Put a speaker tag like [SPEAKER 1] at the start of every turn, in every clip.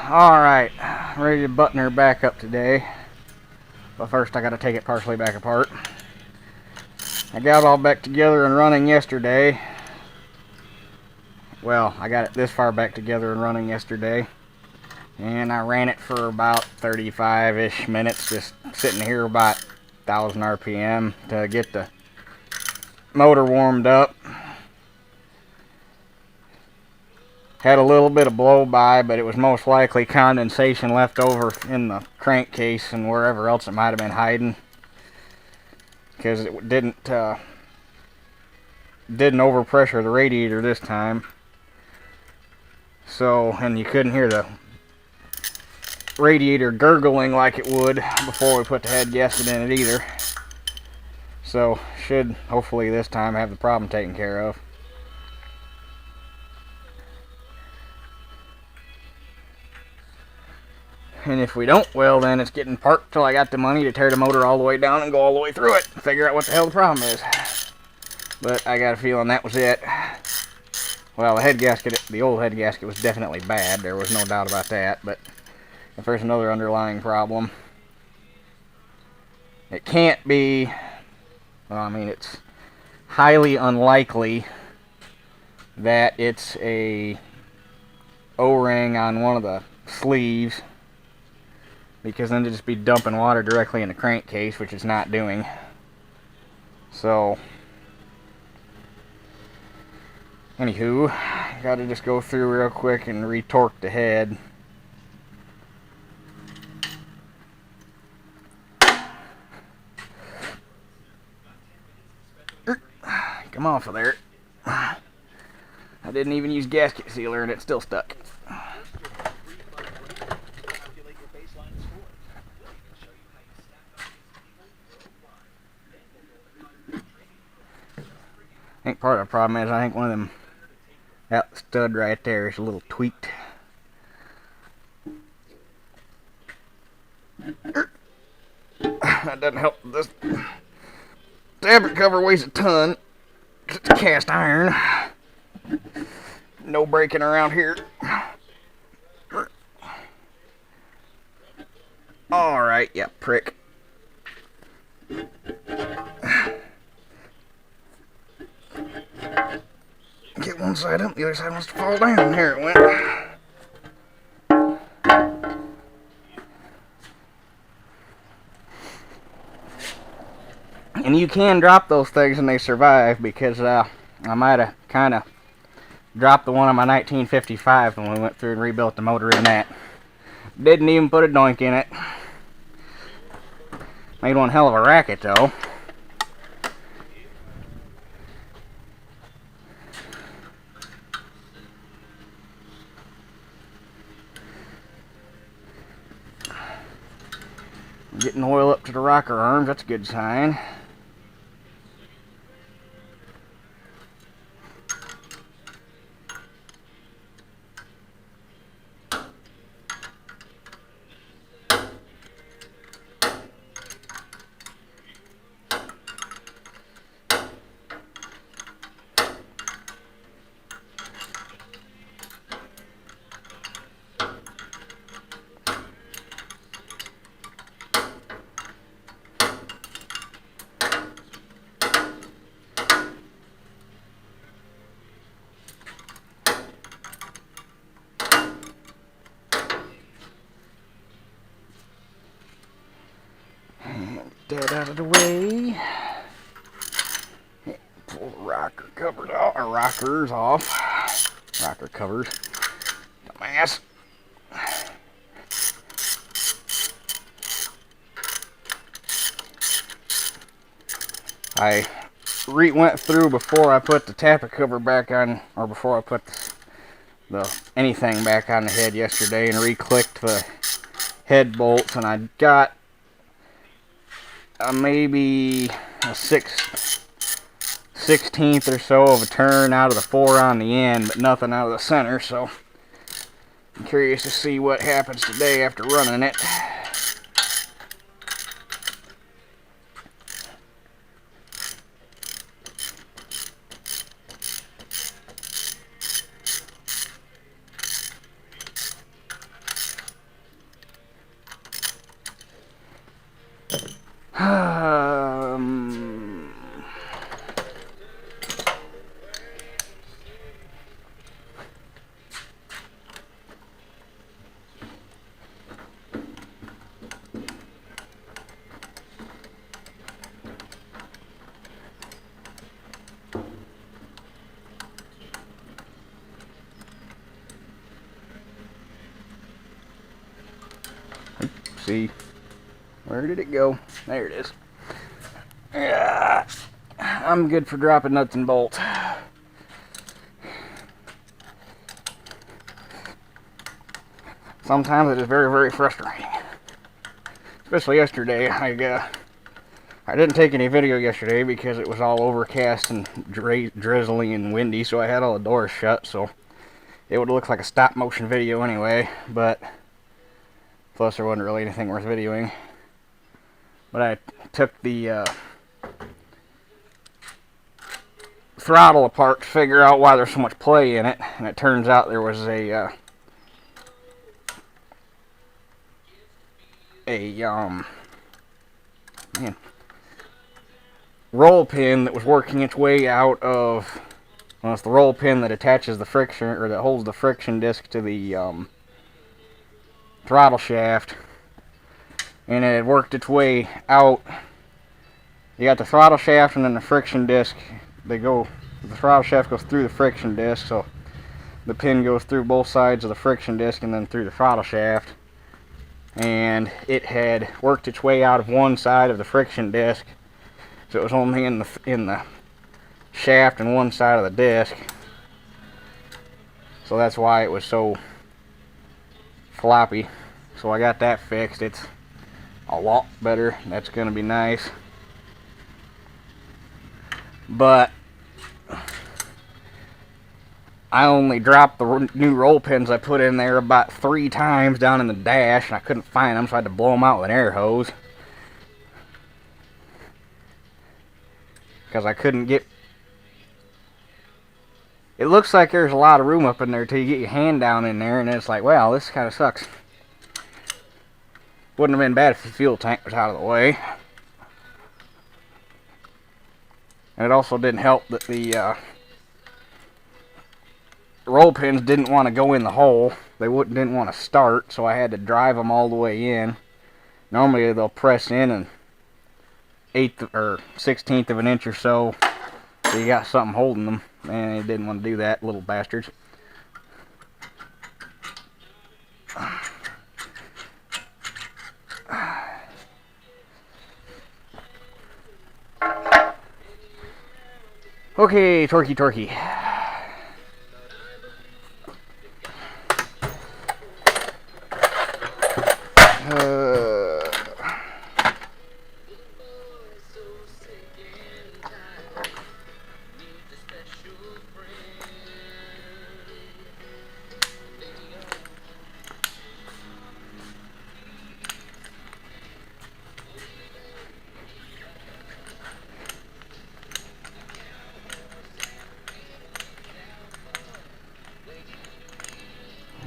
[SPEAKER 1] Alright, ready to button her back up today. But first I gotta take it partially back apart. I got it all back together and running yesterday. Well, I got it this far back together and running yesterday. And I ran it for about 35-ish minutes, just sitting here about 1,000 RPM to get the motor warmed up. Had a little bit of blow by, but it was most likely condensation left over in the crankcase and wherever else it might have been hiding, because it didn't overpressure the radiator this time. So, and you couldn't hear the radiator gurgling like it would before we put the head gasket in it either. So should hopefully this time have the problem taken care of. And if we don't, well, then it's getting parked till I got the money to tear the motor all the way down and go all the way through it and figure out what the hell the problem is. But I got a feeling that was it. Well, the head gasket, the old head gasket was definitely bad. There was no doubt about that. But if there's another underlying problem, it can't be, well, I mean, it's highly unlikely that it's a O-ring on one of the sleeves, because then it'd just be dumping water directly in the crankcase, which it's not doing. So, anywho, gotta just go through real quick and retorque the head. Come off of there. I didn't even use gasket sealer and it's still stuck. I think part of the problem is I think one of them, that stud right there is a little tweaked. That doesn't help. This fabric cover weighs a ton. It's cast iron. No breaking around here. Alright, yeah, prick. Get one side up, the other side wants to fall down. Here it went. And you can drop those things and they survive, because I might have kind of dropped the one on my 1955 when we went through and rebuilt the motor in that. Didn't even put a doink in it. Made one hell of a racket though. Getting oil up to the rocker arms, that's a good sign. That out of the way. Pull the rocker covers off, or rockers off. Rocker covers. Dumbass. I went through before I put the tappet cover back on, or before I put the anything back on the head yesterday, and re-clicked the head bolts, and I got maybe a 16th or so of a turn out of the 4 on the end, but nothing out of the center, so I'm curious to see what happens today after running it. See, where did it go? There it is. Yeah, I'm good for dropping nuts and bolts. Sometimes it is very, very frustrating. Especially yesterday. I didn't take any video yesterday because it was all overcast and drizzly and windy, so I had all the doors shut, so it would look like a stop motion video anyway, but plus there wasn't really anything worth videoing. But I took the throttle apart to figure out why there's so much play in it, and it turns out there was a roll pin that was working its way out of, well, it's the roll pin that attaches the friction, or that holds the friction disc to the throttle shaft, and it had worked its way out. You got the throttle shaft and then the friction disc. The throttle shaft goes through the friction disc, so the pin goes through both sides of the friction disc and then through the throttle shaft. And it had worked its way out of one side of the friction disc, so it was only in the shaft and one side of the disc. So that's why it was so floppy. So I got that fixed. It's a lot better. That's gonna be nice. But I only dropped the new roll pins I put in there about 3 times down in the dash, and I couldn't find them, so I had to blow them out with an air hose. Because I couldn't get... It looks like there's a lot of room up in there till you get your hand down in there, and it's like, well, this kind of sucks. Wouldn't have been bad if the fuel tank was out of the way. And it also didn't help that the roll pins didn't want to go in the hole. They didn't want to start, so I had to drive them all the way in. Normally they'll press in an 1/8 or 1/16 of an inch or so, so you got something holding them, and it didn't want to do that, little bastards. Okay, torquey.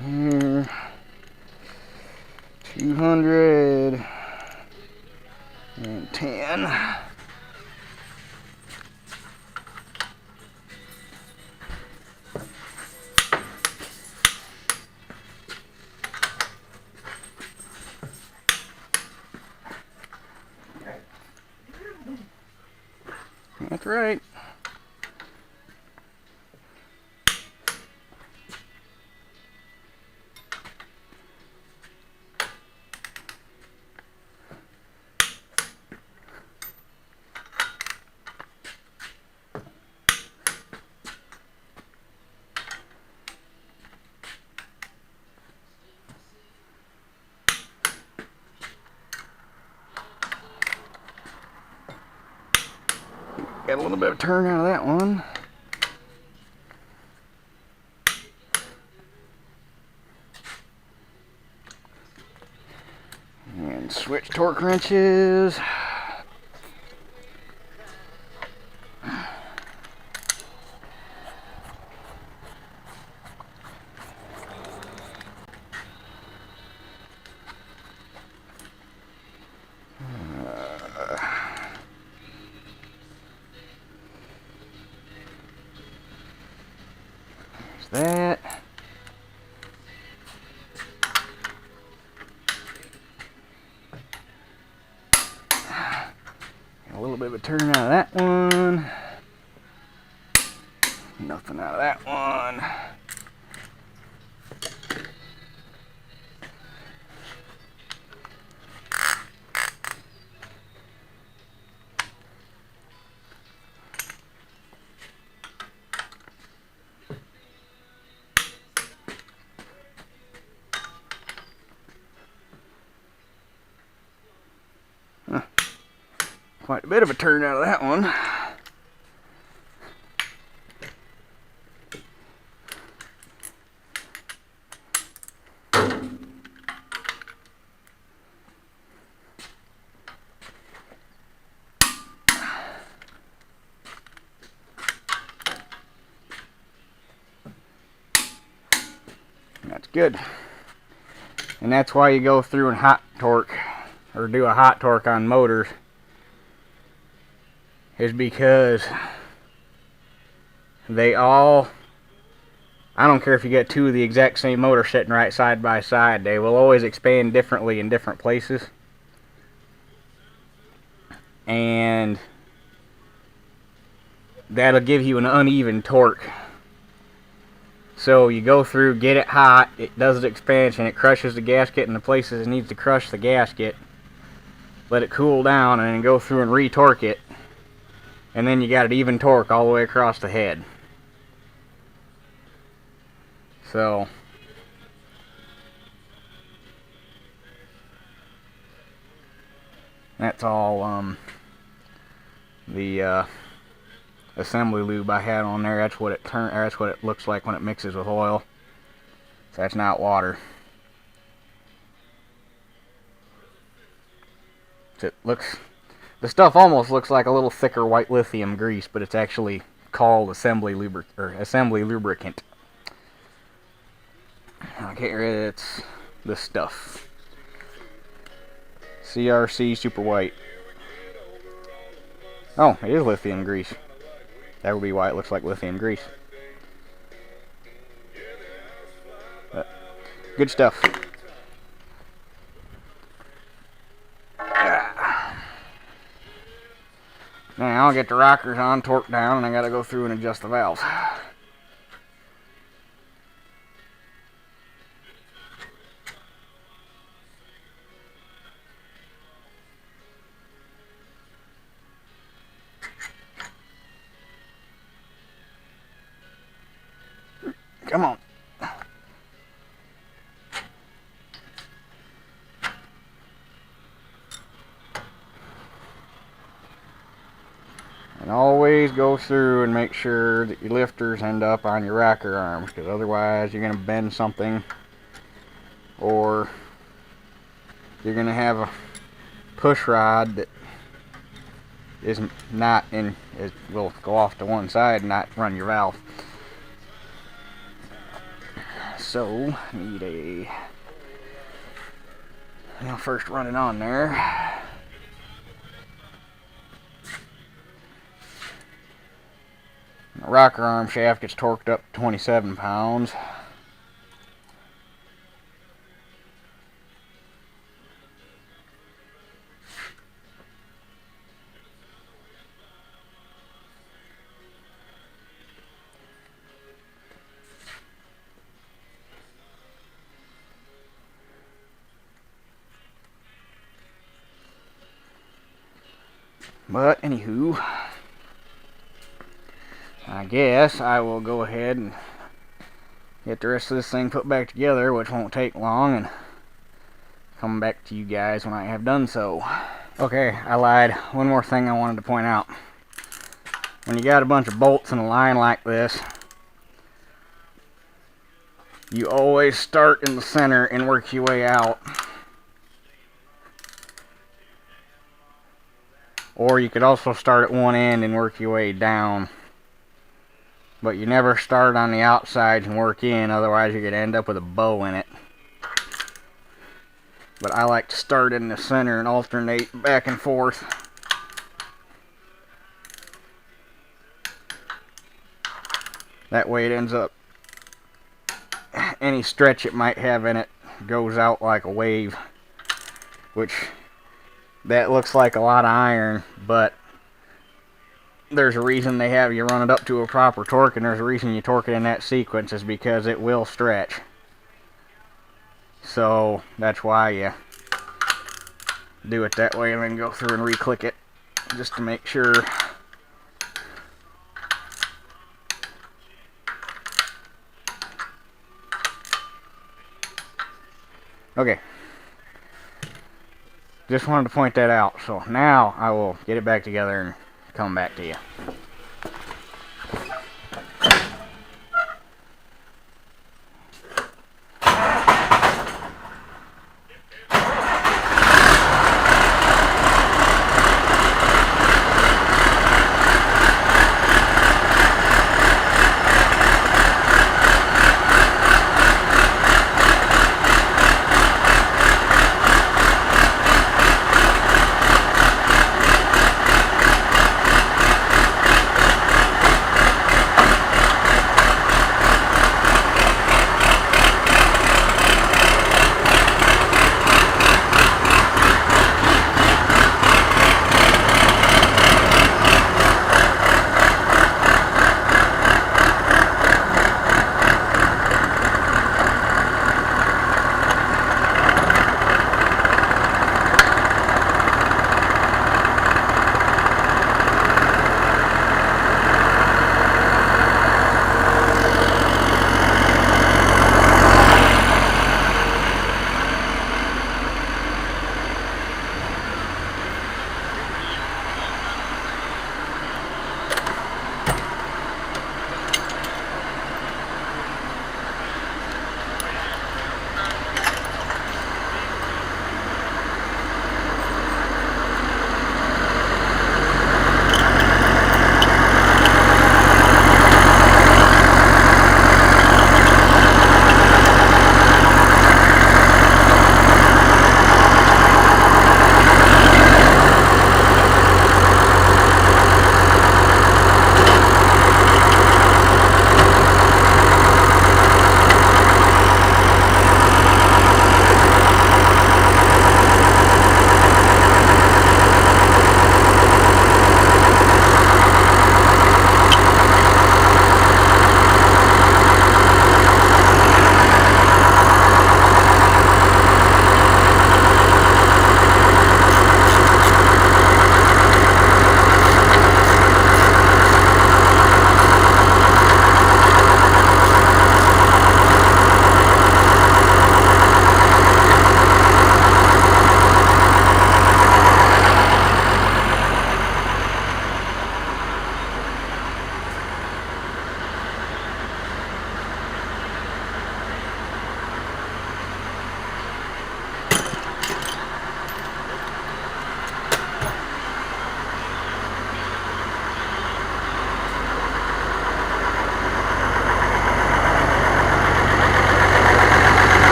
[SPEAKER 1] Here, 210. That's right. Got a little bit of turn out of that one. And switch torque wrenches. bit of a turn out of that one. Nothing out of that one. Quite a bit of a turn out of that one. That's good. And that's why you go through and hot torque, or do a hot torque on motors, is because they all, I don't care if you get two of the exact same motor sitting right side by side, they will always expand differently in different places. And that'll give you an uneven torque. So you go through, get it hot, it does its expansion, it crushes the gasket in the places it needs to crush the gasket, let it cool down, and then go through and re-torque it, and then you got an even torque all the way across the head. So that's all the assembly lube I had on there. That's what it looks like when it mixes with oil. So that's not water. So the stuff almost looks like a little thicker white lithium grease, but it's actually called assembly lubricant. Okay, it's this stuff. CRC Super White. Oh, it is lithium grease. That would be why it looks like lithium grease. But good stuff. Now I'll get the rockers on, torque down, and I gotta go through and adjust the valves. Come on. And always go through and make sure that your lifters end up on your rocker arms, because otherwise you're going to bend something, or you're going to have a push rod that is not in, it will go off to one side and not run your valve. So, need a, I'll first run it on there. The rocker arm shaft gets torqued up to 27 pounds. But anywho, I guess I will go ahead and get the rest of this thing put back together, which won't take long, and come back to you guys when I have done so. Okay, I lied. One more thing I wanted to point out. When you got a bunch of bolts in a line like this, you always start in the center and work your way out. Or you could also start at one end and work your way down. But you never start on the outsides and work in, otherwise you're going to end up with a bow in it. But I like to start in the center and alternate back and forth. That way it ends up, any stretch it might have in it goes out like a wave. Which, that looks like a lot of iron, but there's a reason they have you run it up to a proper torque, and there's a reason you torque it in that sequence, is because it will stretch. So that's why you do it that way, and then go through and re-click it just to make sure. Okay, just wanted to point that out. So now I will get it back together and come back to you.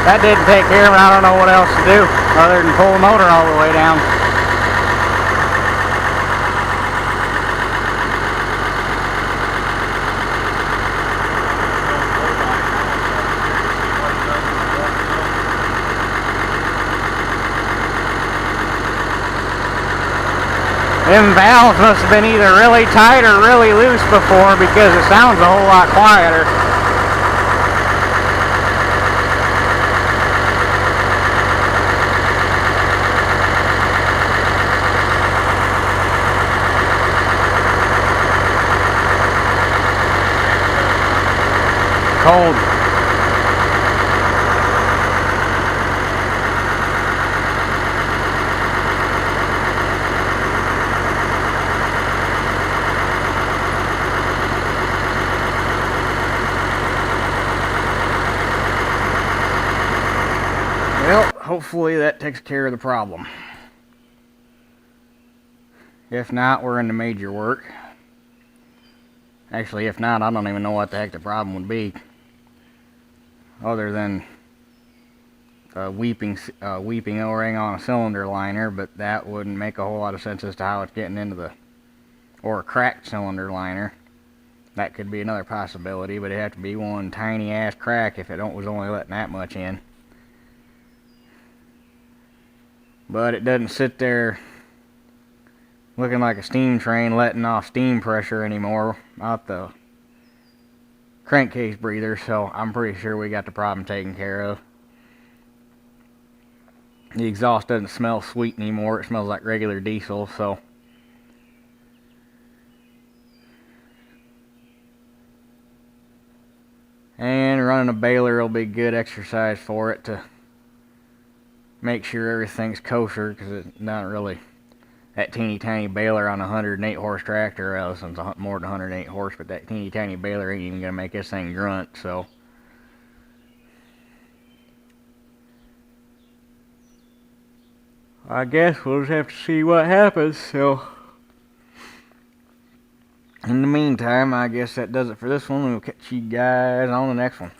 [SPEAKER 1] That didn't take care of it. I don't know what else to do other than pull the motor all the way down. Them valves must have been either really tight or really loose before, because it sounds a whole lot quieter. Cold. Well, hopefully that takes care of the problem. If not, we're into major work. Actually, if not, I don't even know what the heck the problem would be, other than a weeping O-ring on a cylinder liner, but that wouldn't make a whole lot of sense as to how it's getting into the, or a cracked cylinder liner. That could be another possibility, but it'd have to be one tiny ass crack if it was only letting that much in. but it doesn't sit there looking like a steam train letting off steam pressure anymore out the crankcase breather, so I'm pretty sure we got the problem taken care of. The exhaust doesn't smell sweet anymore, it smells like regular diesel, so and running a baler will be good exercise for it to make sure everything's kosher, because it's not really that teeny tiny baler on a 108 horse tractor. Well, this one's more than 108 horse, but that teeny tiny baler ain't even gonna make this thing grunt. So I guess we'll just have to see what happens. So in the meantime, I guess that does it for this one. We'll catch you guys on the next one.